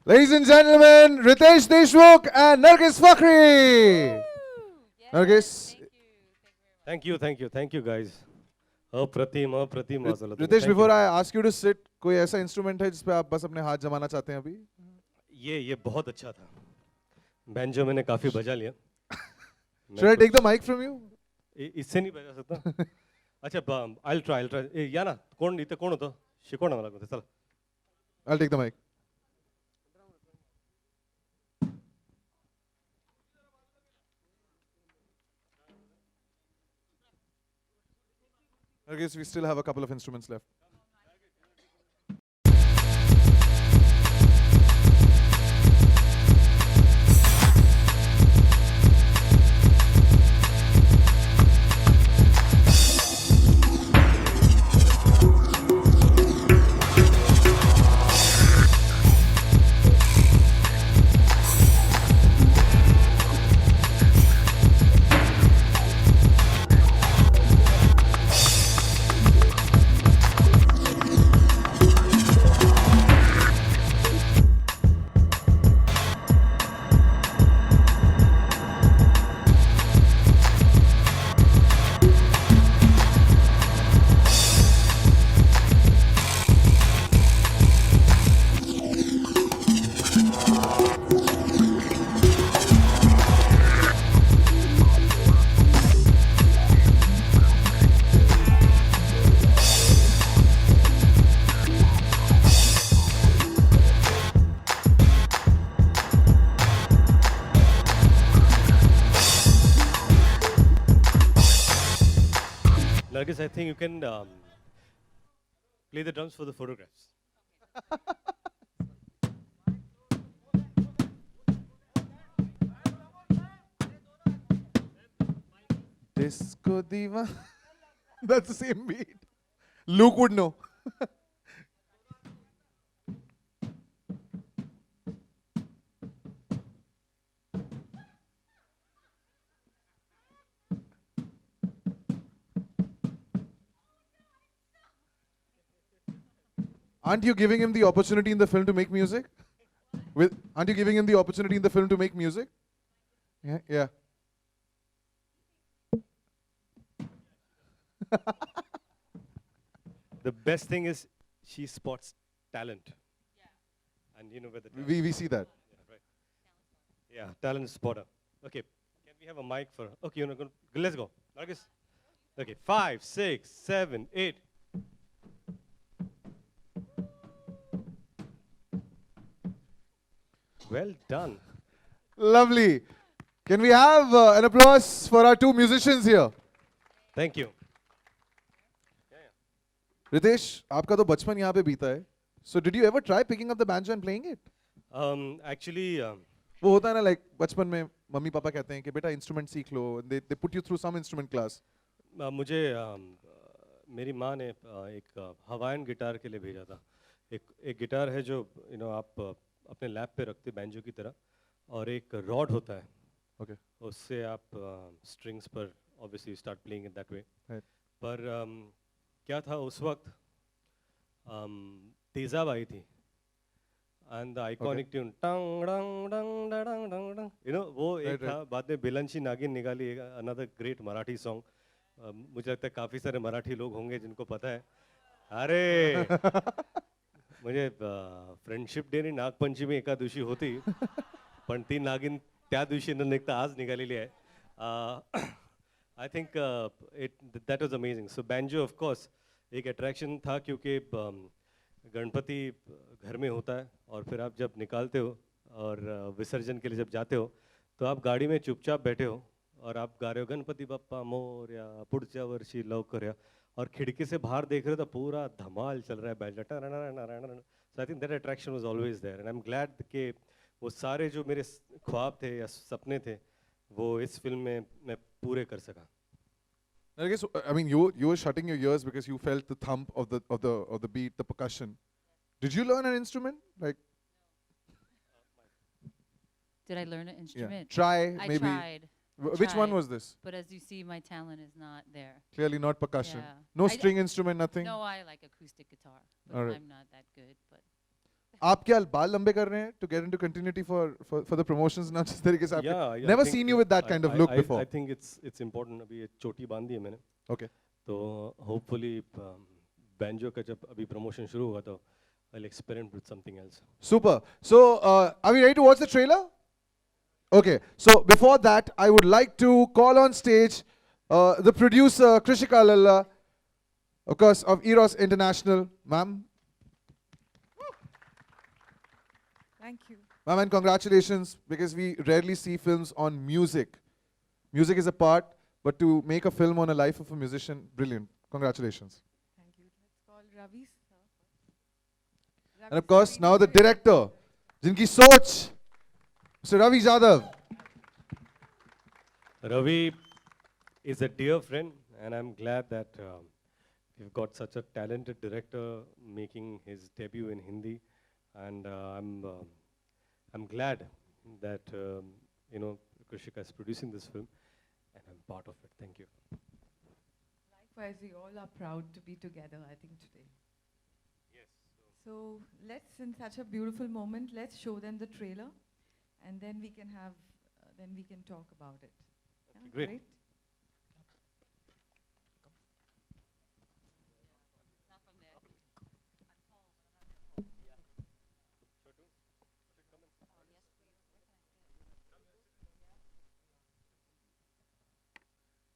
Ladies and gentlemen, Ritesh Deshmukh and Nargis Fakhri. Nargis. Thank you guys. अप्रतिम वाजवलं तुम्ही. Ritesh, Thank before you. I ask you to sit, कोई ऐसा instrument है जिस पे आप बस अपने हाथ जमाना चाहते हैं अभी? ये बहुत अच्छा था. बैंजो मैंने काफी बजा लिया. Should I take the mic from you? इससे नहीं बजा सकता. अच्छा, I'll try. या ना कोण इथे कोण होतं? शिकव ना मला कोणतं. चला. I'll take the mic. Nargis, we still have a couple of instruments left. Nargis, I think you can play the drums for the photographs. Disco Diva. That's the same beat. Luke would know. Aren't you giving him the opportunity in the film to make music? Aren't you giving him the opportunity in the film to make music? Yeah, yeah. The best thing is she spots talent. Yeah. And you know where the talent We see that. Yeah, right. Yeah, talent spotter. Okay, can we have a mic for? Okay, let's go. Nargis. Okay, 5, 6, 7, 8. Well done. Lovely. Can we have an applause for our two musicians here? Thank you. Ritesh, आपका तो बचपन यहाँ पे बीता है. So did you ever try picking up the banjo and playing it? Actually, वो होता है ना, like बचपन में मम्मी पापा कहते हैं कि बेटा इंस्ट्रूमेंट सीख लो. They put you through some instrument class. मुझे मेरी माँ ने एक हवाइन गिटार के लिए भेजा था. एक गिटार है जो आप अपने लैप पे रखते बैंजो की तरह, और एक रॉड होता है. Okay. उससे आप स्ट्रिंग्स पर obviously start playing in that way. पर क्या था उस वक्त, तेजाब आई थी एंड द आइकॉनिक ट्यून टंग डंग डंग डंग डंग डंग, वो एक था. बाद में बिलंशी नागिन निकाली, अनदर ग्रेट मराठी सॉन्ग. मुझे लगता है काफ़ी सारे मराठी लोग होंगे जिनको पता है. अरे म्हणजे फ्रेंडशिप डे आणि नागपंचमी एका दिवशी होती, पण ती नागिन त्या दिवशी न निघता आज निघालेली आहे. आई think that was amazing. So banjo of course एक अट्रैक्शन था, क्योंकि गणपति घर में होता है और फिर आप जब निकालते हो और विसर्जन के लिए जब जाते हो तो आप गाड़ी में चुपचाप बैठे हो और आप गा रहे हो गणपति बप्पा मोरया पुढच्या वर्षी लवकर या, और खिड़की से बाहर देख रहे हो तो पूरा धमाल चल रहा है banjo. So I think that attraction was always there and I am glad कि वो सारे जो मेरे ख्वाब थे या सपने थे वो इस फिल्म में मैं पूरे कर सका. I guess, I mean, you were shutting your ears because you felt the thump of the beat, the percussion. Did you learn an instrument? Like, did I learn an instrument? Try I maybe. tried. Which one tried, was this? But as you see, my talent is not there. Clearly not percussion. Yeah. No I- string instrument, nothing. No, I like acoustic guitar, but Alright. I'm not that good. But आप क्या बाल लंबे कर रहे हैं to get into continuity for the promotions now? जिस तरीके से आपके Yeah, I never think seen you with that kind of look before. I think it's important. अभी ये चोटी बांध दी है मैंने. Okay. तो hopefully banjo का जब अभी promotion शुरू होगा तो I'll experiment with something else. Super. So, are we ready to watch the trailer? Okay. So, before that, I would like to call on stage the producer, Krishika Lalla, of course, of Eros International. Ma'am. Thank you. Ma'am, and congratulations, because we rarely see films on music. Music is a part, but to make a film on a life of a musician, brilliant. Congratulations. Thank you. Let's call Ravi sir. And of course, now the director, Jinki Soch, Mr. Ravi Jadhav. Ravi is a dear friend, and I'm glad that we've got such a talented director making his debut in Hindi, and I'm glad that Krishika is producing this film, and I'm part of it. Thank you. Likewise, we all are proud to be together, I think, today. Yes. So let's, in such a beautiful moment, let's show them the trailer, and then we can have, then we can talk about it. Yeah, great.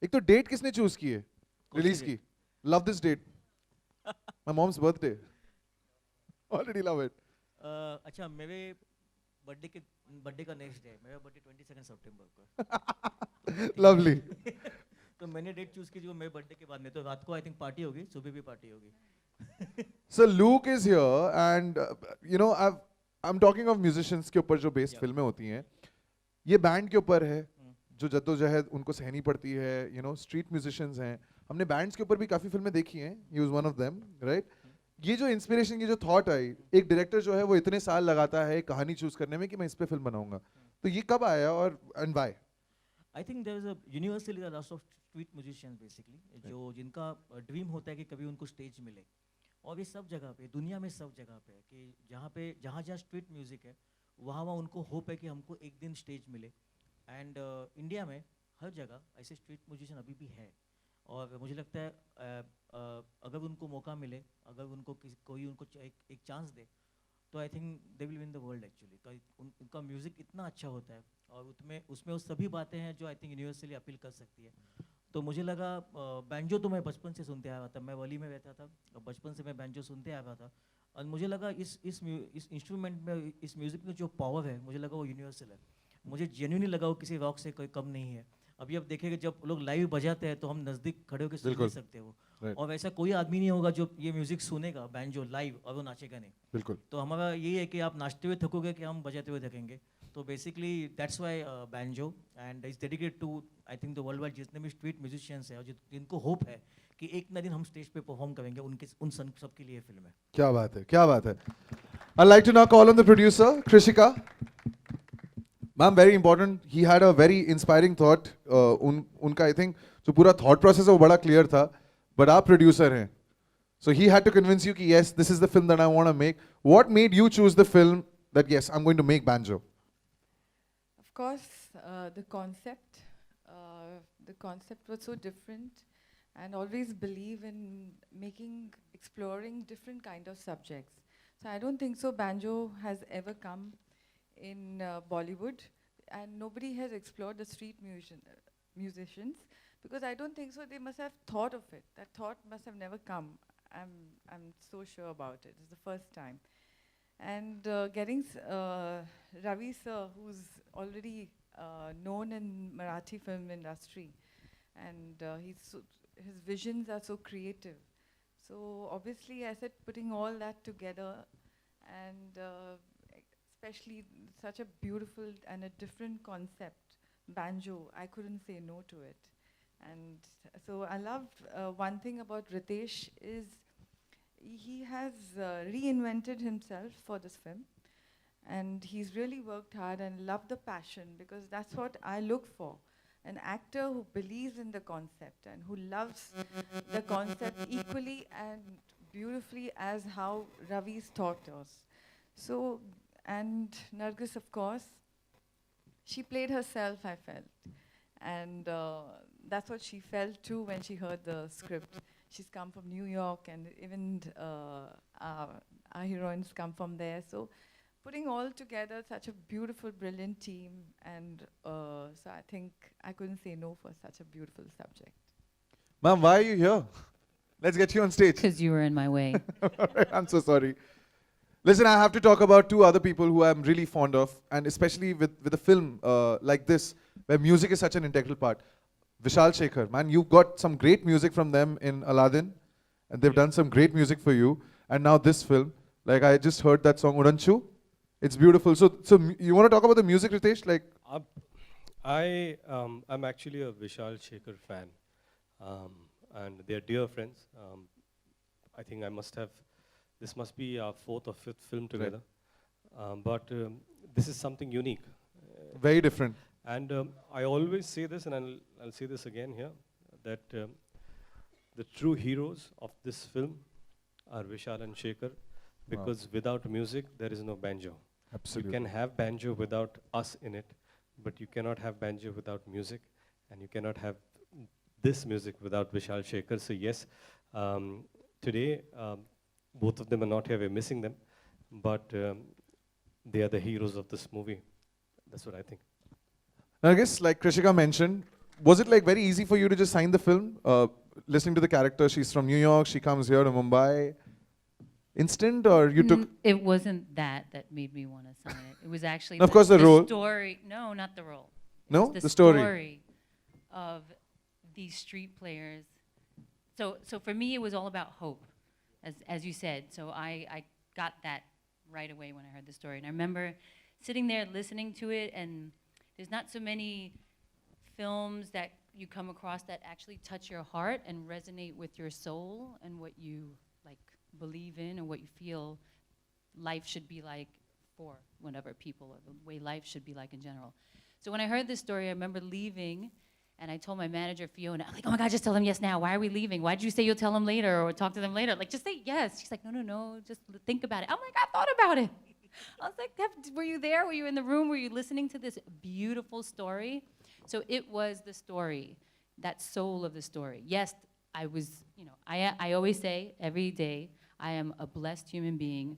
एक तो date किसने choose की है release की love this date my mom's birthday already love it अच्छा मेरे birthday का next day मेरा बर्थडे 22 सितंबर को लवली तो मैंने डेट चूज की जो मेरे बर्थडे के बाद में तो रात को आई थिंक पार्टी होगी सुबह भी पार्टी होगी so look is here and you know I am talking of musicians के ऊपर जो बेस्ड फिल्में होती हैं ये बैंड के ऊपर है जो जद्दोजहद उनको सहनी पड़ती है यू नो स्ट्रीट म्यूजिशियंस हैं हमने बैंड्स के ऊपर भी काफ़ी फिल्में देखी हैं he was one of them right ये जो इंस्पिरेशन की जो थॉट आई एक डायरेक्टर जो है वो इतने साल लगाता है कहानी चूज करने में कि मैं इस पे फिल्म बनाऊंगा तो ये कब आया और and why I think there is a universally a lot of street musicians basically जो जिनका ड्रीम होता है कि कभी उनको स्टेज मिले और ये सब जगह पे दुनिया में सब जगह पे कि जहाँ जहाँ स्ट्रीट म्यूजिक है वहाँ उनको होप है कि हमको एक दिन स्टेज मिले एंड इंडिया में हर जगह ऐसे स्ट्रीट म्यूजिशियन अभी भी है और मुझे लगता है अगर उनको मौका मिले अगर उनको कोई उनको एक चांस दे तो I think they will win the world actually उनका म्यूज़िक इतना अच्छा होता है और उसमें वो सभी बातें हैं जो आई थिंक यूनिवर्सली अपील कर सकती है तो मुझे लगा बैंजो तो मैं बचपन से सुनते आया था मैं वली में रहता था और बचपन से मैं बैंजो सुनते आया था और मुझे लगा इस इंस्ट्रूमेंट में इस म्यूज़िक में जो पावर है मुझे लगा वो यूनिवर्सल है मुझे जेन्युइनली लगा वो किसी रॉक से कोई कम नहीं है अभी अब देखेंगे जब लोग लाइव बजाते हैं तो हम नज़दीक खड़े होकर सुन नहीं सकते वो और वैसा कोई आदमी नहीं होगा जो ये म्यूजिक सुनेगा बैंजो लाइव और वो नाचेगा नहीं बिल्कुल तो हमारा यही है कि आप नाचते हुए थकोगे कि हम बजाते हुए थकेंगे तो basically that's why banjo and is dedicated to I think the world wide जितने भी स्ट्रीट म्यूजिशियंस हैं और जिनको होप है कि एक ना दिन हम स्टेज पे परफॉर्म करेंगे उन सब के लिए फिल्म है क्या बात है I'd like to now call on the producer Krishika. Ma'am, very important. He had a very inspiring thought. उनका I think जो पूरा thought process है वो बड़ा clear था. But आप producer हैं. So he had to convince you कि yes, this is the film that I want to make. What made you choose the film that yes, I'm going to make Banjo? Of course, the concept. The concept was so different, and always believe in exploring different kind of subjects. So I don't think so. Banjo has ever come in Bollywood, and nobody has explored the street musicians because I don't think so. They must have thought of it. That thought must have never come. I'm so sure about it. It's the first time, and getting Ravi sir, who's already known in Marathi film industry, and his visions are so creative. So obviously, I said putting all that together, and especially such a beautiful and a different concept, banjo, I couldn't say no to it. And so I love one thing about Ritesh is he has reinvented himself for this film, and he's really worked hard and loved the passion because that's what I look for. An actor who believes in the concept and who loves the concept equally and beautifully as how Ravi's taught us. So, and Nargis, of course, she played herself, I felt. And that's what she felt too when she heard the script. She's come from New York, and even our heroines come from there. So putting all together such a beautiful, brilliant team, and so I think I couldn't say no for such a beautiful subject. Ma'am, why are you here? Let's get you on stage. Because you were in my way. I'm so sorry. Listen, I have to talk about two other people who I'm really fond of, and especially with a film like this, where music is such an integral part. Vishal Shekhar, man, you've got some great music from them in Aladdin, and they've done some great music for you. And now this film, like I just heard that song Udanchu, it's beautiful. So you want to talk about the music, Ritesh? Like, I'm actually a Vishal Shekhar fan, and they're dear friends. I think this must be our fourth or fifth film together. But this is something unique. very different. And I always say this, and I'll say this again here, that the true heroes of this film are Vishal and Shekhar, because without music, there is no banjo. Absolutely. You can have banjo without us in it, but you cannot have banjo without music, and you cannot have this music without Vishal Shekhar. So yes, today, both of them are not here, we're missing them, but they are the heroes of this movie. That's what I think. Nargis, like Krishika mentioned, was it like very easy for you to just sign the film? Listening to the character, she's from New York, she comes here to Mumbai. Instant, or you took? It wasn't that made me want to sign it. It was actually Of course, the role. story. No, not the role. It No, was the story. story of these street players. So for me, it was all about hope, as you said. So I got that right away when I heard the story. And I remember sitting there listening to it, and there's not so many films that you come across that actually touch your heart and resonate with your soul and what you like believe in and what you feel life should be like for whatever people, or the way life should be like in general. So when I heard this story, I remember leaving, and I told my manager, Fiona, I'm like, oh my God, just tell them yes now. Why are we leaving? Why did you say you'll tell them later or talk to them later? Like, just say yes. She's like, no, just think about it. I'm like, I thought about it. I was like, were you there? Were you in the room? Were you listening to this beautiful story? So it was the story, that soul of the story. Yes, I was, I always say every day, I am a blessed human being.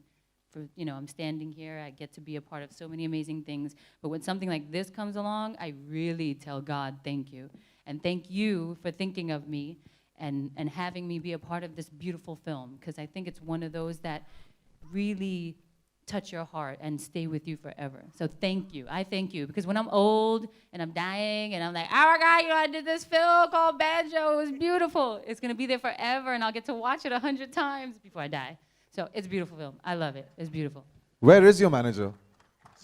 I'm standing here, I get to be a part of so many amazing things. But when something like this comes along, I really tell God, thank you. And thank you for thinking of me and having me be a part of this beautiful film. Because I think it's one of those that really touch your heart and stay with you forever. So thank you. I thank you. Because when I'm old and I'm dying and I'm like, oh my God, I did this film called Banjo. It was beautiful. It's going to be there forever, and I'll get to watch it 100 times before I die. So it's a beautiful film. I love it. It's beautiful. Where is your manager?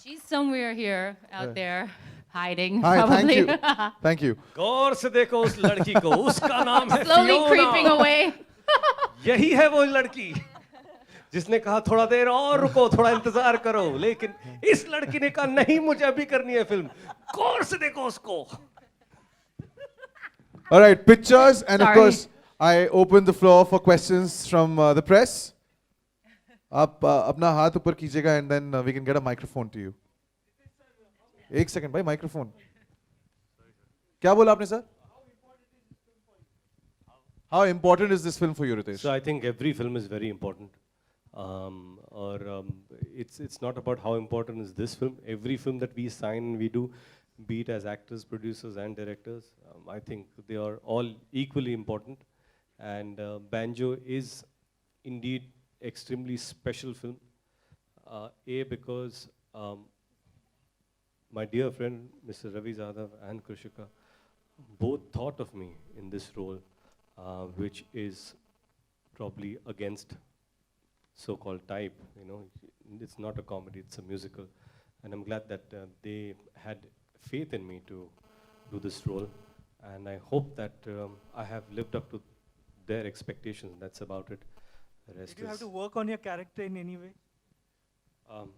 She's somewhere here, out there, hiding. Hi, probably. thank you. Thank you. गौर से देखो उस लड़की को, उसका नाम है Slowly Fiona. creeping away. यही है वो लड़की जिसने कहा थोड़ा देर और रुको, थोड़ा इंतजार करो, लेकिन इस लड़की ने कहा नहीं, मुझे अभी करनी है फिल्म, गौर से देखो उसको। All right, pictures, and of Sorry. course, I open the floor for questions from the press. आप अपना हाथ ऊपर कीजिएगा, and then we can get a microphone to you. एक second, भाई, microphone. क्या बोला आपने sir? How important is this film for you, Ritesh? So I think every film is very important. It's not about how important is this film. Every film that we sign, we do, be it as actors, producers, and directors, I think they are all equally important. And Banjo is indeed extremely special film. Because my dear friend Mr. Ravi Zadav and Krishika both thought of me in this role, which is probably against so-called type. It's not a comedy; it's a musical, and I'm glad that they had faith in me to do this role, and I hope that I have lived up to their expectations. That's about it. The rest Did you have is, to work on your character in any way?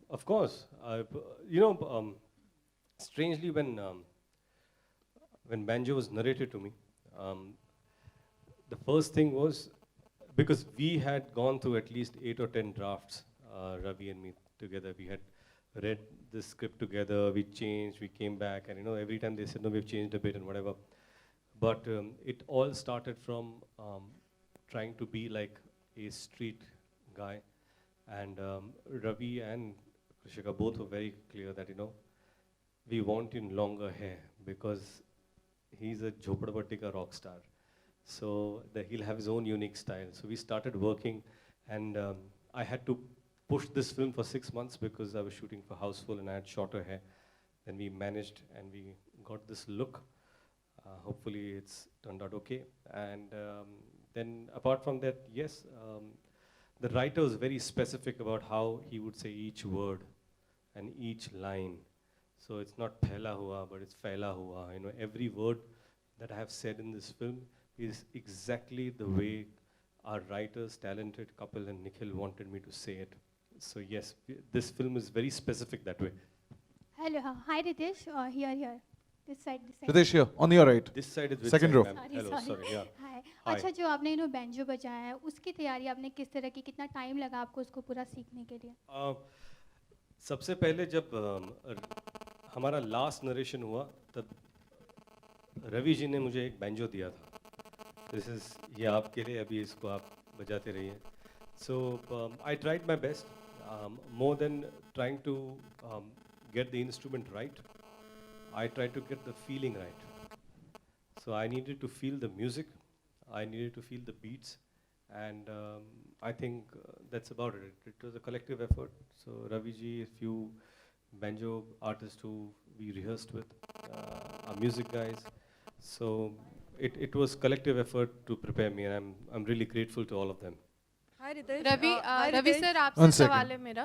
of course, strangely when Banjo was narrated to me, the first thing was, because we had gone through at least 8 or 10 drafts, Ravi and me together. We had read the script together, we changed, we came back, and every time they said, no, we've changed a bit and whatever. But it all started from trying to be like a street guy. And Ravi and Krishika both were very clear that, we want in longer hair because he's a Jhopadapatti rock star. So that he'll have his own unique style. So we started working, and I had to push this film for 6 months because I was shooting for Houseful and I had shorter hair. Then we managed and we got this look. Hopefully it's turned out okay. And then apart from that, yes, the writer was very specific about how he would say each word and each line. So it's not phela hua, but it's fela hua. Every word that I have said in this film is exactly the way our writers, talented Kapil and Nikhil wanted me to say it. So yes, this film is very specific that way. Hello, hi Ritesh, here, this side. Ritesh here, on your right. This side is which Second side, row. ma'am? Hello, sorry, yeah. Hi Hi. अच्छा जो आपने banjo बजाया है उसकी तैयारी आपने किस तरह की कितना टाइम लगा आपको उसको पूरा सीखने के लिए सबसे पहले जब हमारा लास्ट नरेशन हुआ तब रवि जी ने मुझे एक बैंजो दिया था. ये आपके लिए, अभी इसको आप बजाते रहिए. So I tried my best, more than trying to get the instrument right. I tried to get the feeling right. So I needed to feel the music, I needed to feel the beats, and I think that's about it. It was a collective effort. So Ravi ji, a few banjo artists who we rehearsed with, our music guys. So it was collective effort to prepare me, and I'm really grateful to all of them. Hi Ritesh Ravi sir One आपसे second. सवाल है मेरा.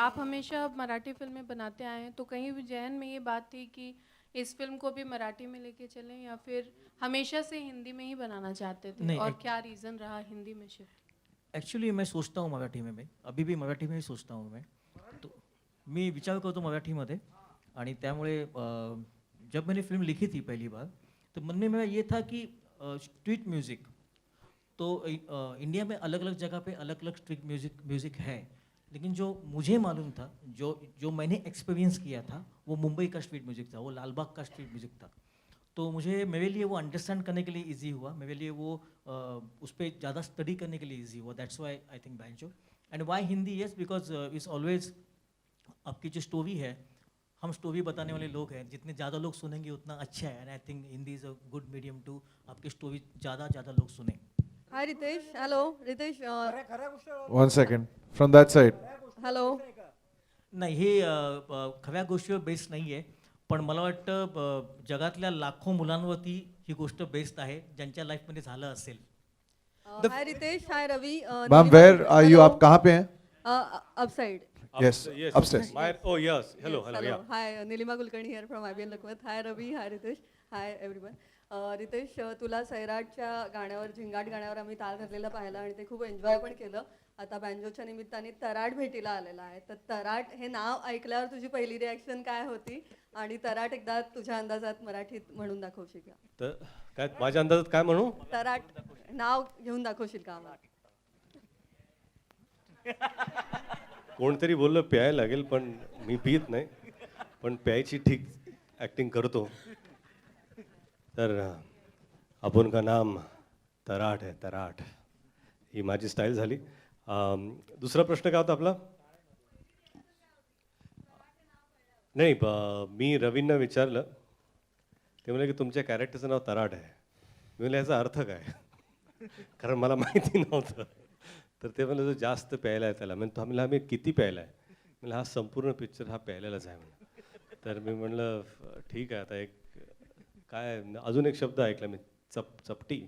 आप हमेशा मराठी फिल्में बनाते आए हैं, तो कहीं भी जहन में ये बात थी कि इस फिल्म को भी मराठी में लेके चलें, या फिर हमेशा से हिंदी में ही बनाना चाहते थे? नहीं, और क्या रीज़न रहा हिंदी में शिफ्ट? ॲक्च्युली मैं सोचता हूँ मराठी में, मी अभी भी मराठी में ही सोचता हूँ मैं. तो मी विचार करतो मराठीमध्ये, आणि त्यामुळे जब मैंने फिल्म लिखी थी पहली बार तो मन में मेरा ये था कि स्ट्रीट म्यूज़िक तो इंडिया में अलग अलग जगह पे अलग अलग स्ट्रीट म्यूज़िक है, लेकिन जो मुझे मालूम था, जो मैंने एक्सपीरियंस किया था, वो मुंबई का स्ट्रीट म्यूज़िक था, वो लालबाग का स्ट्रीट म्यूज़िक था. तो मेरे लिए वो अंडरस्टैंड करने के लिए इजी हुआ, मेरे लिए वो उस पर ज़्यादा स्टडी करने के लिए इजी हुआ. That's why I think banjo. And why Hindi? Yes, because it's always आपकी जो स्टोरी है, हम स्टोरी बताने वाले लोग हैं, जितने ज़्यादा लोग सुनेंगे उतना अच्छा है. And I think Hindi is a good medium to आपकी स्टोरी ज़्यादा लोग सुने. Hi Ritesh. Hello Ritesh. One second, from that side. Hello. नाही, हे खऱ्या गोष्टीवर बेस्ड नाही आहे, पण मला वाटतं जगातल्या लाखो मुलांवरती ही गोष्ट बेस्ड आहे ज्यांच्या लाईफमध्ये झालं असेल. हाय रितेश. हाय Ravi. Ma'am, where are you? आप कहाँ पे हैं? Upside. Yes, Yes, upstairs. Oh yes, hello, yeah. Hi Neelima Kulkarni here from IBN Lakhpat. Hi Ravi. Hi Ritesh. Hi everyone. Ritesh, तुला सैराटच्या गाण्यावर, झिंगाट गाण्यावर आम्ही ताल घातलेला पाहिला आणि ते खूप एन्जॉय पण केलं. आता बँजोच्या निमित्ताने तराट भेटीला आलेला आहे, तर तराट हे नाव ऐकल्यावर तुझी पहिली रिॲक्शन काय होती, आणि तराट एकदा तुझ्या अंदाजात मराठीत म्हणून दाखवशील का? तर काय माझ्या अंदाजात काय म्हणू? तराट नाव घेऊन दाखवशील का आम्हाला? कोणतरी बोललं प्यायला लागेल, पण मी पित नाही, पण प्यायची ठीक ॲक्टिंग करतो. तर आपण का नाम तराट आहे, तराट ही माझी स्टाईल झाली. दुसरा प्रश्न काय होता आपला? नाही, मी रवींना विचारलं, ते म्हणाले की तुमच्या कॅरेक्टरचं नाव तराट आहे. मी म्हणलं याचा अर्थ काय, कारण मला माहिती नव्हतं. तर ते म्हणलं जो जास्त प्यायला आहे त्याला. म्हणजे आम्ही आम्ही किती प्यायला आहे? म्हणलं हा संपूर्ण पिक्चर हा प्यायलाच आहे म्हणलं. तर मी म्हणलं ठीक आहे, आता एक काय अजून एक शब्द ऐकला मी, चपटी.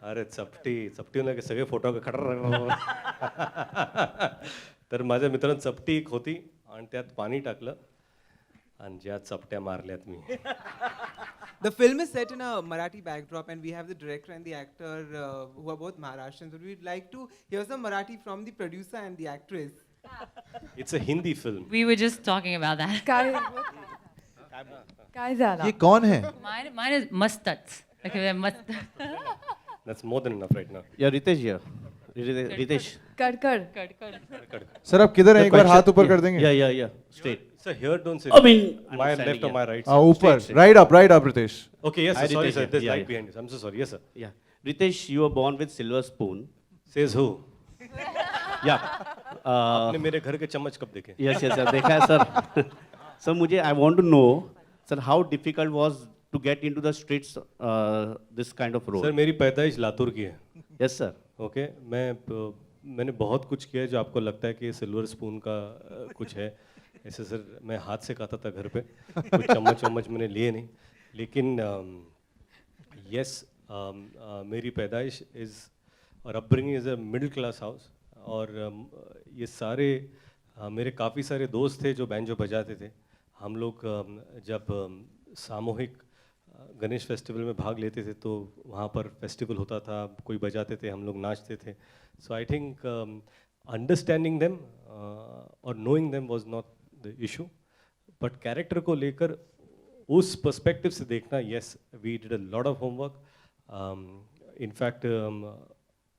अरे चपटी ना की सगळे फोटो खटर. तर माझ्या मित्रांनी चपटी एक होती आणि त्यात पाणी टाकलं आणि ज्या चपट्या मारल्यात मी. The film is set in a Marathi backdrop, and we have the director and the actor who are both Maharashtrians. So we'd like to hear some Marathi from the producer and the actress. It's a Hindi film. We were just talking about that. काय झालं? ये कौन है? Mine is mustards. Okay, they're mustard. That's more than enough right now. Yeah, Ritesh here. Ritesh. Kadkar. Sir आप किधर हैं? The एक बार question- हाथ ऊपर yeah, कर देंगे? Yeah. Straight. Sir, here don't say I mean, my understanding, left or my right. हाँ sir. ऊपर, straight. right up Ritesh. Okay, yes, Hi, sir. Sorry, Ritesh, sir. yeah, There's yeah, light yeah. behind us. I'm so sorry. Yes, sir. Yeah. Ritesh, you were born with silver spoon. Says who? Yeah. आपने मेरे घर के चम्मच कब देखे? Yes, sir. देखा है sir. So मुझे I want to know, sir, how difficult was to get into the streets this kind of role? Sir मेरी पैदाइश लातूर की है. Yes, sir. ओके मैंने बहुत कुछ किया है जो आपको लगता है कि ये सिल्वर स्पून का कुछ है. ऐसे सर मैं हाथ से खाता था घर पे. कुछ चम्मच वम्मच मैंने लिए नहीं. लेकिन यस मेरी पैदाइश इज़ और upbringing is a middle class house. और ये सारे मेरे काफ़ी सारे दोस्त थे जो बैंजो बजाते थे. हम लोग जब सामूहिक गणेश फेस्टिवल में भाग लेते थे तो वहाँ पर फेस्टिवल होता था, कोई बजाते थे, हम लोग नाचते थे. So I think understanding them और knowing them was not the issue, but character को लेकर उस पर्सपेक्टिव से देखना, yes we did a lot of homework. In fact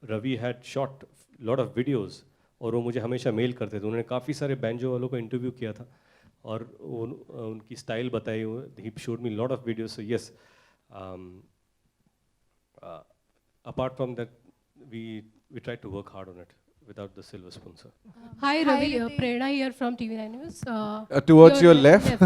Ravi had shot lot of videos और वो मुझे हमेशा मेल करते थे. उन्होंने काफ़ी सारे बैंजो वालों को इंटरव्यू किया था और उनकी स्टाइल बताई. He showed me lot of videos. So yes apart from that we try to work hard on it without the silver spoon, sir. Hi Ravi, Prerna here from TV9 News. Towards your left.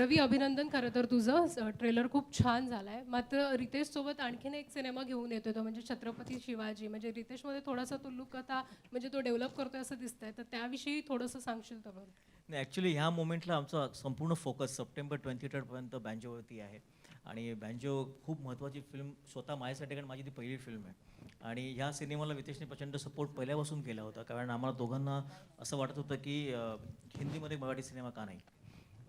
रवी अभिनंदन खरं तर तुझं trailer खूप छान झालाय. मात्र रितेश सोबत आणखीन एक सिनेमा घेऊन येतोय तो म्हणजे छत्रपती शिवाजी. म्हणजे रितेशमध्ये थोडासा तो लुक आता म्हणजे तो डेव्हलप करतोय असं दिसतंय, तर त्याविषयी थोडंसं सांगशील तर बरं. नाही ॲक्च्युली ह्या मोमेंटला आमचा संपूर्ण फोकस सप्टेंबर 23पर्यंत बँजोवरती आहे. आणि बँजो खूप महत्त्वाची फिल्म स्वतः माझ्यासाठी, कारण माझी ती पहिली फिल्म आहे. आणि ह्या सिनेमाला रितेशने प्रचंड सपोर्ट पहिल्यापासून केला होता, कारण आम्हाला दोघांना असं वाटत होतं की हिंदीमध्ये मराठी सिनेमा का नाही.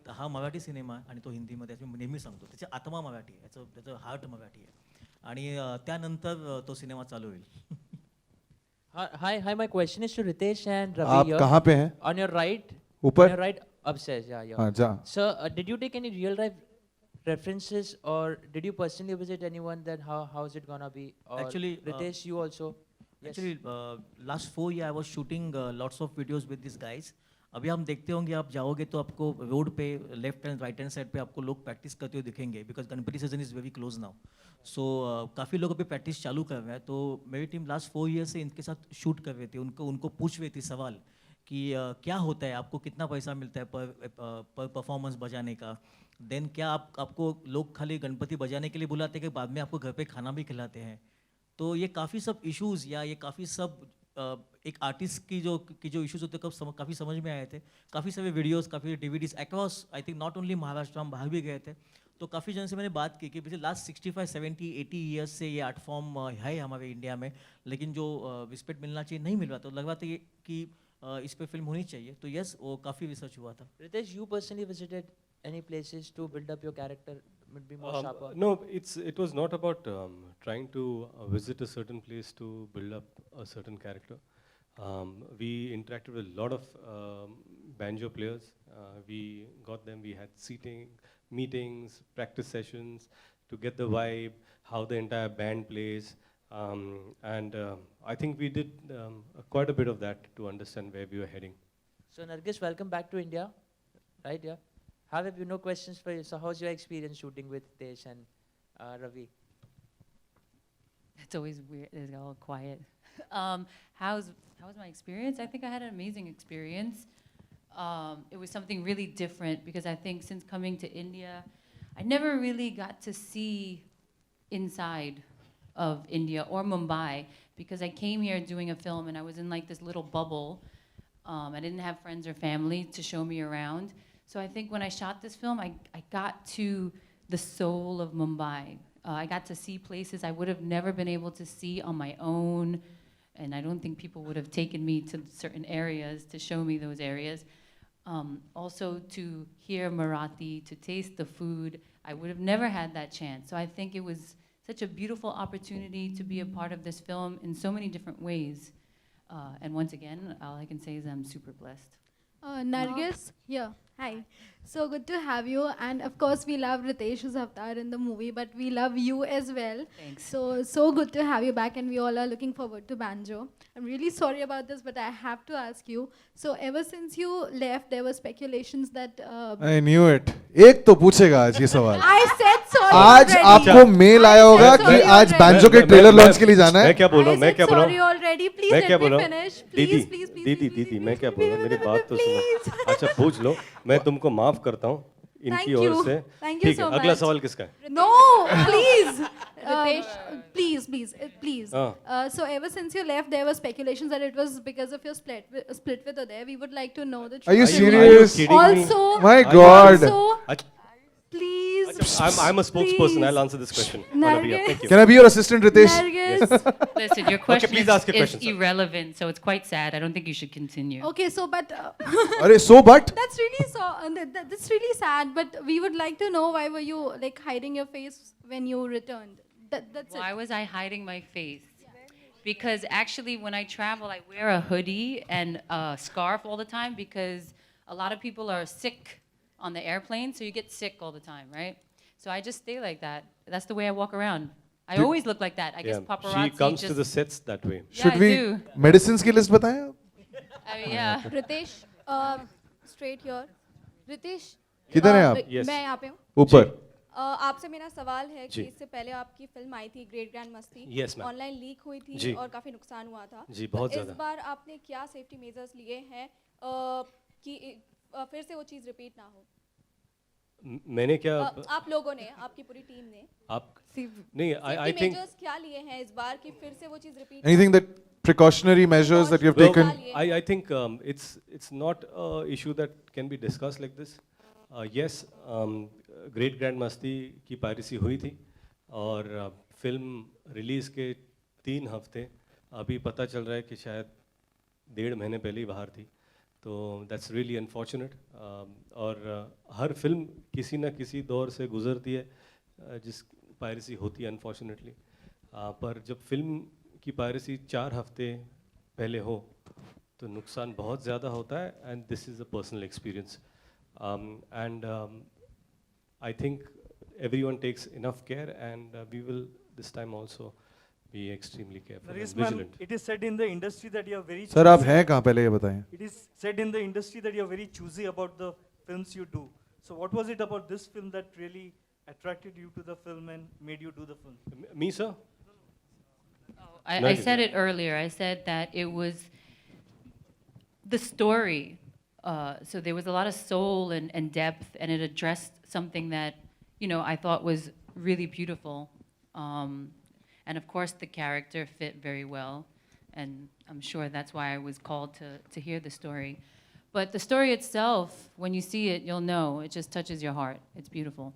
तर हा मराठी सिनेमा आणि तो हिंदीमध्ये, मी नेहमी सांगतो, त्याची आत्मा मराठी आहे, त्याचं हार्ट मराठी आहे. आणि त्यानंतर तो सिनेमा चालू होईल. Hi, my question is to Ritesh and Ravi आप here. कहाँ पे हैं? On your right. ऊपर? On your right, upstairs, yeah. हाँ जा. Sir, did you take any real life references, or did you personally visit anyone? Then how is it gonna be? Or Actually, Ritesh, you also. Yes. Actually, last 4 years I was shooting lots of videos with these guys. अभी हम देखते होंगे, आप जाओगे तो आपको road पे left and right hand side पे आपको लोग प्रैक्टिस करते हुए दिखेंगे, because Ganpati season is very close now. So काफ़ी लोग अभी प्रैक्टिस चालू कर रहे हैं. तो मेरी टीम लास्ट 4 ईयर से इनके साथ शूट कर रही थी. उनको पूछ रही थी सवाल कि क्या होता है, आपको कितना पैसा मिलता है पर परफॉर्मेंस बजाने का. देन क्या आपको लोग खाली गणपति बजाने के लिए बुलाते हैं कि बाद में आपको घर पे खाना भी खिलाते हैं. तो ये काफ़ी सब इश्यूज़, या ये काफ़ी सब एक आर्टिस्ट की जो इश्यूज़ होते हैं काफ़ी समझ में आए थे. काफ़ी सारे वीडियोस, काफ़ी DVDs across, I think not only Maharashtra, हम बाहर भी गए थे. तो काफ़ी जन से मैंने बात की कि पिछले लास्ट 65, 70, 80 ईयर्स से ये आर्ट फॉर्म है हमारे इंडिया में, लेकिन जो रिस्पेक्ट मिलना चाहिए नहीं मिल रहा. तो लग रहा था कि इस पर फिल्म होनी चाहिए. तो यस, वो काफ़ी रिसर्च हुआ था. Ritesh, you personally visited any places to build up your character, would be more sharper? No, it was not about trying to visit a certain place to build up a certain character. We interacted with a lot of banjo players. We got them. We had meetings, practice sessions to get the vibe, how the entire band plays. And I think we did quite a bit of that to understand where we were heading. So Nargis, welcome back to India, right? Yeah. Have you no questions for you? So how's your experience shooting with Ritesh and Ravi? It's always weird. It's all quiet. How's my experience? I think I had an amazing experience. It was something really different because I think since coming to India, I never really got to see inside of India or Mumbai because I came here doing a film and I was in like this little bubble. I didn't have friends or family to show me around. So I think when I shot this film, I got to the soul of Mumbai. I got to see places I would have never been able to see on my own, and I don't think people would have taken me to certain areas to show me those areas. Also to hear Marathi, to taste the food, I would have never had that chance. So I think it was such a beautiful opportunity to be a part of this film in so many different ways. And once again, all I can say is I'm super blessed. Nargis, yeah. Hi. So good to have you. And of course, we love Ritesh's avatar in the movie, but we love you as well. Thanks. So good to have you back, and we all are looking forward to Banjo. I'm really sorry about this, but I have to ask you. So ever since you left, there were speculations that. I knew it. एक तो पूछेगा आज ये सवाल. I said sorry. आज already. आपको mail आया होगा said कि sorry आज already. बैंजो के ट्रेलर लॉन्च के लिए जाना है. मैं क्या बोल रहा हूँ? मैं क्या बोल रहा Sorry हूँ? already. Please मैं क्या let बोल me रहा हूँ? finish. दीदी, Please, please, please, दीदी, please, दीदी, please, मैं क्या please, बोल रहा हूँ? मेरी बात तो सुनो. अच्छा पूछ लो. मैं तुमको माफ करता हूँ इनकी Thank ओर you. से. Thank you ठीक है. so अगला much. सवाल किसका है? No, please. Please. So ever since you left, there were speculations that it was because of your split with Uday. We would like to know the truth. Are you Are you serious? kidding me? Also, My God. Also, please. I'm a spokesperson. I'll answer this question. Nargis. Thank you. Can I be your assistant, Ritesh? Nargis. Listen, your question please ask your is question, sir. irrelevant, so it's quite sad. I don't think you should continue. Okay, so but अरे so but. that's really sad. But we would like to know why were you like hiding your face when you returned? That's Why it. was I hiding my face? Because actually, when I travel, I wear a hoodie and a scarf all the time because a lot of people are sick on the airplane, so you get sick all the time, right? So I just stay like that. That's the way I walk around. I always look like that. I guess paparazzi She comes just to the sets that way. Should I we do. medicines की list बताएं? Yeah. Ritesh straight your Ritesh किधर हैं आप? Yes. मैं यहाँ पे हूँ ऊपर. आपसे मेरा सवाल है जी. कि इससे पहले आपकी फिल्म आई थी ग्रेट ग्रैंड मस्ती Yes, ma'am. ऑनलाइन लीक हुई थी जी. और काफी नुकसान हुआ था जी, बहुत तो ज़्यादा. इस बार आपने क्या सेफ्टी मेजर्स लिए हैं कि फिर से वो चीज़ रिपीट ना हो मैंने क्या आप लोगों ने आपकी पूरी टीम ने आप नहीं I think मेजर्स क्या लिए हैं इस बार कि फिर से वो चीज़ repeat Anything that precautionary measures that you've taken? I think it's not a issue that can be discussed like this. Yes, great grand मस्ती की पायरेसी हुई थी और फिल्म रिलीज़ के 3 हफ्ते अभी पता चल रहा है कि शायद 1.5 महीने पहले ही बाहर थी. तो दैट्स रियली अनफॉर्चुनेट. और हर फिल्म किसी न किसी दौर से गुजरती है जिस पायरेसी होती है अनफॉर्चुनेटली. पर जब फिल्म की पायरेसी 4 हफ्ते पहले हो तो नुकसान बहुत ज़्यादा होता है and this is a personal experience. And I think everyone takes enough care and we will this time also be extremely careful and vigilant. It is said in the industry that you are very Sir, आप हैं कहाँ पहले ये बताएं? It is said in the industry that you are very choosy about the films you do. So what was it about this film that really attracted you to the film and made you do the film? Me, sir? I said it earlier. I said that it was the story. So there was a lot of soul and depth, and it addressed something that, I thought was really beautiful. And of course, the character fit very well. And I'm sure that's why I was called to hear the story. But the story itself, when you see it, you'll know. It just touches your heart. It's beautiful.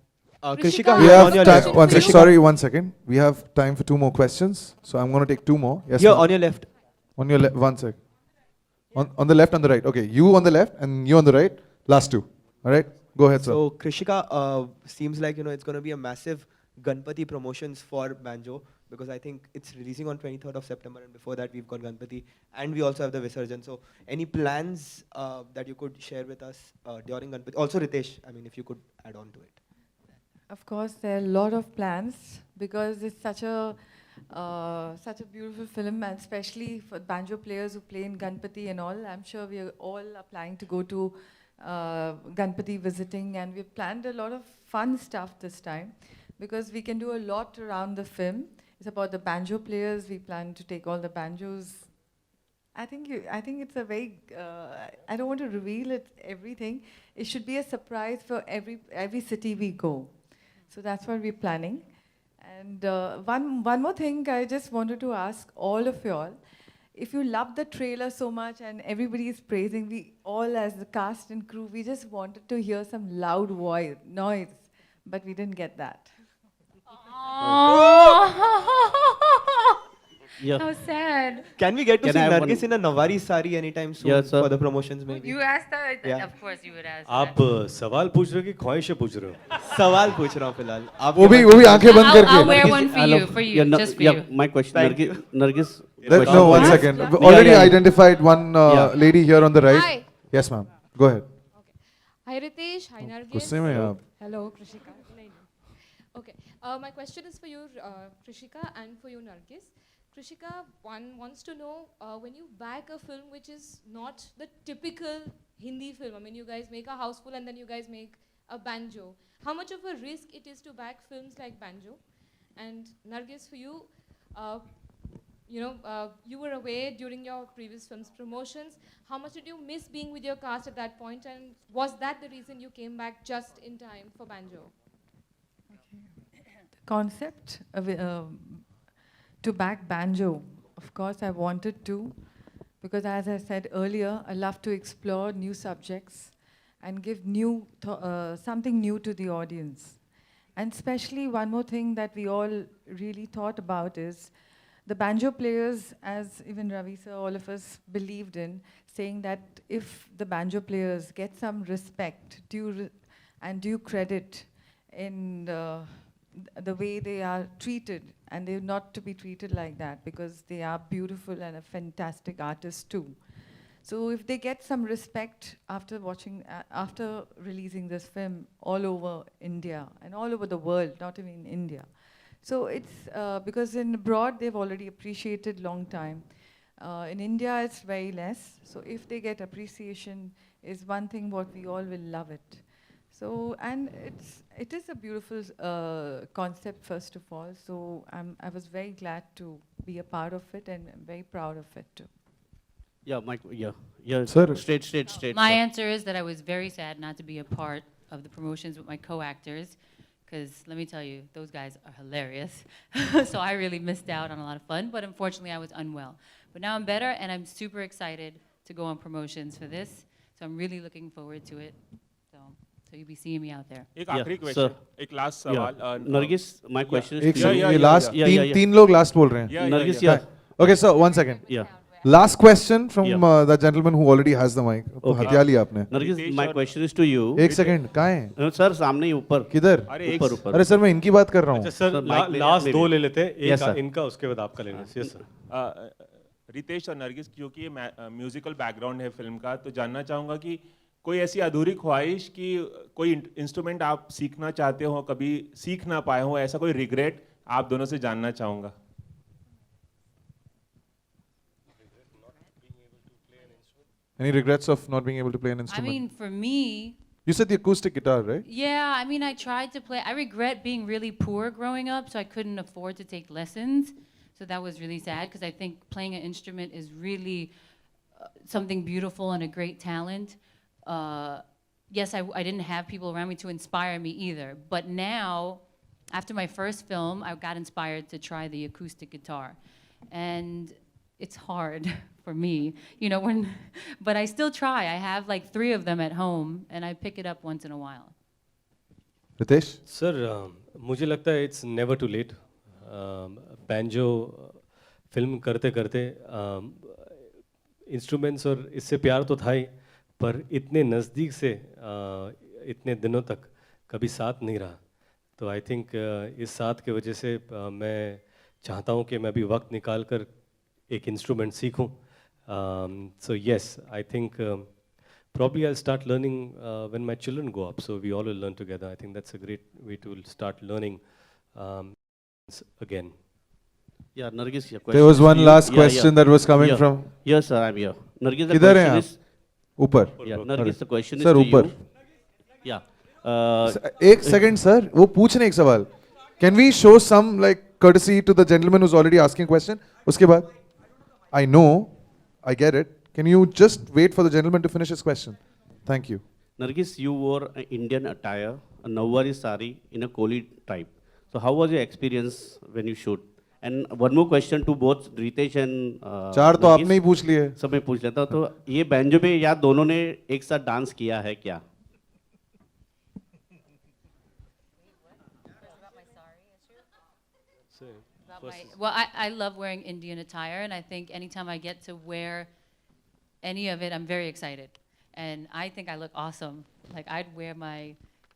Krishika, We have time. One second. Sorry, 1 second. We have time for 2 more questions. So I'm going to take 2 more. Yes, Here, ma'am. on your left. On your left. 1 sec. On the left, on the right. Okay, you on the left and you on the right. Last 2. All right. Go ahead, sir. So Krishika, seems like it's going to be a massive Ganpati promotions for Banjo because I think it's releasing on 23rd of September and before that we've got Ganpati and we also have the Visarjan. So any plans that you could share with us during Ganpati? Also Ritesh, I mean if you could add on to it. Of course, there are a lot of plans because it's such a beautiful film, and especially for banjo players who play in Ganpati and all. I'm sure we are all planning to go to Ganpati visiting, and we've planned a lot of fun stuff this time because we can do a lot around the film. It's about the banjo players. We plan to take all the banjos. I think it's a very. I don't want to reveal everything. It should be a surprise for every city we go. So that's what we're planning. And one more thing, I just wanted to ask all of you all, if you love the trailer so much and everybody is praising, we all as the cast and crew, we just wanted to hear some loud noise, but we didn't get that. Yeah. How sad. Can we get to Can see I have Nargis in a Nawari sari anytime soon Yeah, sir. for the promotions maybe? You asked that? Yeah. Of course you would ask आप सवाल पूछ रहे हो कि ख्वाहिशें पूछ रहे हो? सवाल पूछ रहा हूँ फिलहाल. वो भी आंखें बंद that. करके. I'll wear one for Hello. you, for you, Yeah, no, just for yeah, you. my question. Thank Nargis. No, 1 second. We already identified one Yeah. lady here on the right. Hi. Yes, ma'am. Go ahead. Hi Ritesh, hi Nargis. गुस्से में आप. Hello Krishika. नहीं, नहीं. Okay, my question is for you Krishika and for you Nargis. Krishika, one wants to know when you back a film which is not the typical Hindi film. I mean, you guys make a houseful and then you guys make a Banjo. How much of a risk it is to back films like Banjo? And Nargis, for you, you were away during your previous film's promotions. How much did you miss being with your cast at that point? And was that the reason you came back just in time for Banjo? Concept to back Banjo, of course I wanted to, because as I said earlier, I love to explore new subjects and give something new to the audience. And especially one more thing that we all really thought about is the banjo players, as even Ravi sir, all of us believed in, saying that if the banjo players get some respect and due credit in the way they are treated, and they're not to be treated like that because they are beautiful and a fantastic artist too. So if they get some respect after releasing this film all over India and all over the world, not even in India. So it's because in abroad they've already appreciated long time. In India it's very less. So if they get appreciation is one thing what we all will love it. So, and it is a beautiful concept first of all. So I was very glad to be a part of it and I'm very proud of it too. Yeah, Mike. Yeah. Sir. Straight. My sir. answer is that I was very sad not to be a part of the promotions with my co-actors, because let me tell you, those guys are hilarious. So I really missed out on a lot of fun, but unfortunately I was unwell. But now I'm better and I'm super excited to go on promotions for this. So I'm really looking forward to it. So you'll be seeing me out there. एक आखिरी question, एक last सवाल. Nargis, my question is एक to second, you. ये last तीन लोग last बोल रहे हैं. Nargis, yeah. Okay, sir, 1 second. Yeah. Last question from the gentleman who already has the mic. तो हथिया लिया आपने. Nargis, my question is to you. एक second, कहाँ है? Sir, सामने ही ऊपर. किधर? ऊपर. अरे सर मैं इनकी बात कर रहा हूँ. अच्छा सर, लास्ट दो ले लेते हैं. एक इनका, उसके बाद आपका लेना. Yes sir. रितेश और नरगिस, क्योंकि ये म्यूजिकल बैकग्राउंड है फिल्म का, तो जानना चाहूँगा कि कोई ऐसी अधूरी ख्वाहिश कि कोई इंस्ट्रूमेंट आप सीखना चाहते हो, कभी सीख ना पाए हो, ऐसा कोई रिग्रेट आप दोनों से जानना चाहूँगा. Any regrets of not being able to play an instrument? I mean, for me... You said the acoustic guitar, right? Yeah, I mean, I tried to play. I regret being really poor growing up, so I couldn't afford to take lessons. So that was really sad, because I think playing an instrument is really something beautiful and a great talent. Yes, I didn't have people around me to inspire me either. But now, after my first film, I got inspired to try the acoustic guitar. And it's hard for me, you know, but I still try. I have like 3 of them at home, and I pick it up once in a while. Ritesh? Sir, मुझे लगता है it's never too late. Banjo film करते करते instruments और इससे प्यार तो था ही, पर इतने नज़दीक से इतने दिनों तक कभी साथ नहीं रहा. तो I think इस साथ के वजह से मैं चाहता हूँ कि मैं भी वक्त निकाल कर एक इंस्ट्रूमेंट सीखूं. So yes, I think probably I'll start learning when my children grow up. So we all will learn together. I think that's a great way to start learning again. Yeah, Nargis, your question. There was one last Yeah, question that was coming from. Yes, sir, I'm here. Nargis, the किधर हैं question आप? is. ऊपर. Yeah, Nargis, the question is Sir, to ऊपर. you. Yeah. एक second, sir. वो पूछ रहे एक सवाल. Can we show some like courtesy to the gentleman who's already asking a question? उसके बाद. I know, I get it. Can you just wait for the gentleman to finish his question? Thank you. Nargis, you wore an Indian attire, a Nawari sari in a Koli type. So how was your experience when you shoot? And one more question to both Ritesh and 4 तो आपने ही पूछ लिए. सब मैं पूछ लेता हूँ. तो ये बैंजो पे या दोनों ने एक साथ डांस किया है क्या? Well, I love wearing Indian attire, and I think anytime I get to wear any of it, I'm very excited. And I think I look awesome. Like, I'd wear my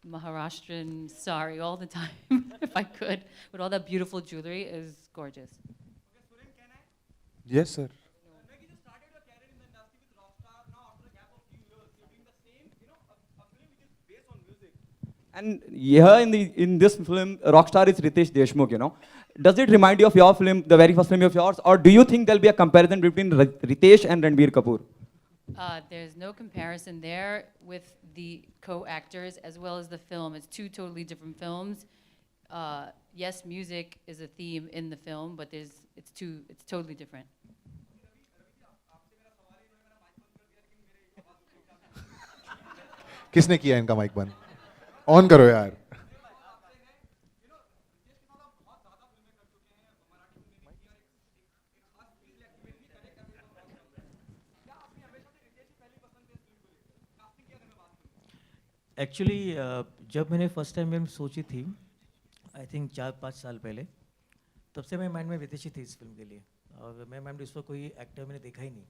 Maharashtrian sari all the time if I could, with all that beautiful jewelry. It was gorgeous. Yes, sir. And here in this film, Rockstar is Ritesh Deshmukh, you know. Does it remind you of your film, the very first film of yours, or do you think there'll be a comparison between Ritesh and Ranbir Kapoor? There's no comparison there with the co-actors as well as the film. It's two totally different films. Yes, music is a theme in the film, but it's totally different. किसने किया इनका mic बंद? On करो यार. Actually जब मैंने first time में सोची थी, आई थिंक 4-5 साल पहले, तब से मेरे माइंड में रितेश ही थी इस फिल्म के लिए. और मैं माइंड में इस पर कोई एक्टर मैंने देखा ही नहीं.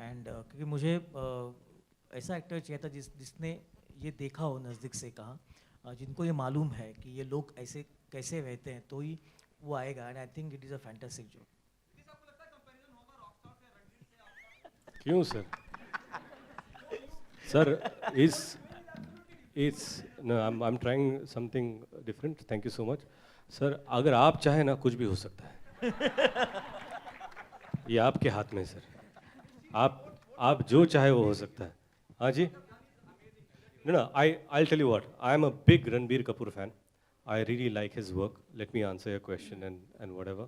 एंड क्योंकि मुझे ऐसा एक्टर चाहिए था जिसने ये देखा हो नज़दीक से, कहा जिनको ये मालूम है कि ये लोग ऐसे कैसे रहते हैं, तो ही वो आएगा. And I think it is a fantastic job. क्यों sir? Sir no, I'm trying something different. Thank you so much. Sir अगर आप चाहें ना, कुछ भी हो सकता है. ये आपके हाथ में है सर. आप जो चाहे वो हो सकता है. हाँ जी. No, I'll tell you what. I am a big Ranbir Kapoor fan. I really like his work. Let me answer your question and whatever.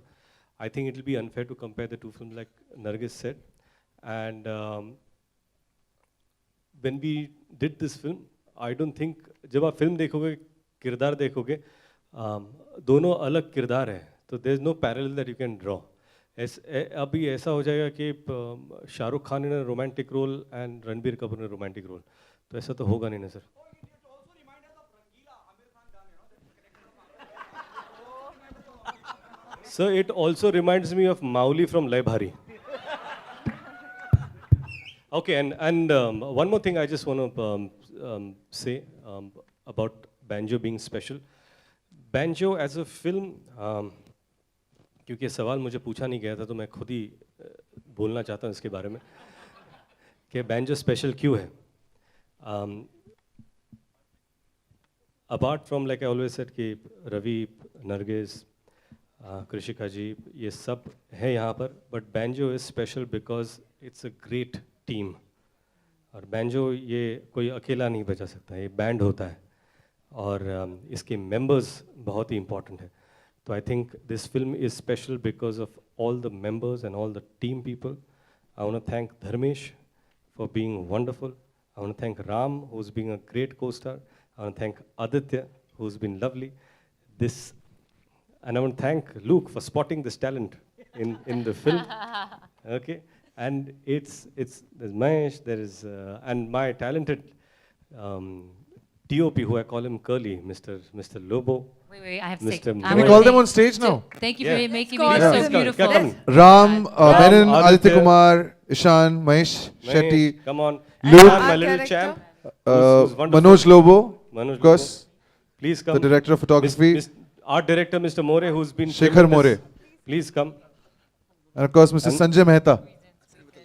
I think it will be unfair to compare the two films, like Nargis said. And when we did this film, I don't think, जब आप film देखोगे, किरदार देखोगे, दोनों अलग किरदार हैं, तो there is no parallel that you can draw. अभी ऐसा हो जाएगा कि शाहरुख खान ने romantic role and Ranbir Kapoor ने रोमांटिक रोल, तो ऐसा तो होगा नहीं ना sir. Sir, it also reminds me of Mauli from Lay Bhari. Okay, and one more thing I just want to say about Banjo being special. Banjo as a film, क्योंकि सवाल मुझे पूछा नहीं गया था, तो मैं खुद ही बोलना चाहता हूँ इसके बारे में कि Banjo special क्यों है. Apart from, like I always said, कि रवि, नरगिस, कृषिका जी, ये सब है यहाँ पर, but Banjo is special because it's a great team. और Banjo ये कोई अकेला नहीं बजा सकता, ये बैंड होता है, और इसके members बहुत ही important है. So I think this film is special because of all the members and all the team people. I want to thank Dharmesh for being wonderful. I want to thank Ram, who's been a great co-star. I want to thank Aditya, who's been lovely. And I want to thank Luke for spotting this talent in the film. Okay, and there's Mahesh, there is and my talented TOP, who I call him Curly, Mr. Lobo. Wait, I have to say. Can we call them on stage now? Thank you for making me look so beautiful. Ram, Menon, Aditya Kumar, Ishan, Mahesh Shetty, come on, Luke, my little champ, Manoj Lobo, of course, please come. The director of photography, art director Mr. More, who's been Shekhar More, please come, and of course Mr. Sanjay Mehta,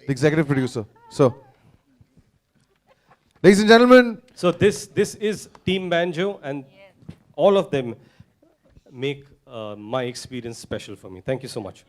the executive producer. So, ladies and gentlemen, so this is Team Banjo, and all of them make my experience special for me. Thank you so much.